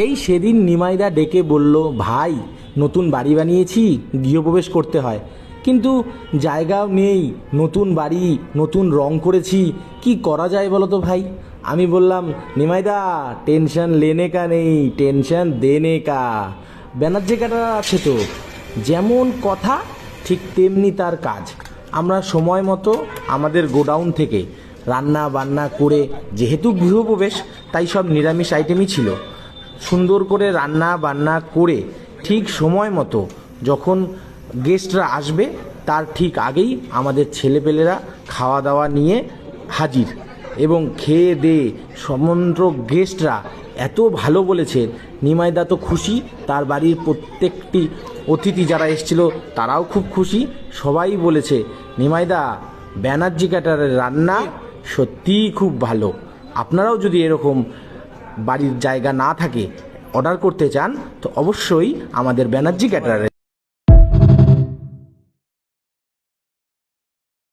এই সেদিন নিমাইদা ডেকে বলল, ভাই নতুন বাড়ি বানিয়েছি, গৃহপ্রবেশ করতে হয়, কিন্তু জায়গাও নেই, নতুন বাড়ি, নতুন রং করেছি, কি করা যায় বলো তো ভাই। আমি বললাম, নিমাইদা টেনশন লেনে কা নেই, টেনশন দেনে কা। ব্যানার্জি কাটা আছে তো, যেমন কথা ঠিক তেমনি তার কাজ। আমরা সময় মতো আমাদের গোডাউন থেকে রান্না বান্না করে, যেহেতু গৃহপ্রবেশ তাই সব নিরামিষ আইটেমই ছিল, সুন্দর করে রান্না বান্না করে ঠিক সময় মতো যখন গেস্টরা আসবে তার ঠিক আগেই আমাদের ছেলেপেলেরা খাওয়া দাওয়া নিয়ে হাজির। এবং খেয়ে দিয়ে সমগ্র গেস্টরা এত ভালো বলেছে, নিমাইদা তো খুশি, তার বাড়ির প্রত্যেকটি অতিথি যারা এসেছিল তারাও খুব খুশি। সবাই বলেছে, নিমাইদা ব্যানার্জি ক্যাটারের রান্না সত্যিই খুব ভালো। আপনারাও যদি এরকম বাড়ির জায়গা না থাকে অর্ডার করতে চান তো অবশ্যই আমাদের ব্যানার্জি ক্যাটারারে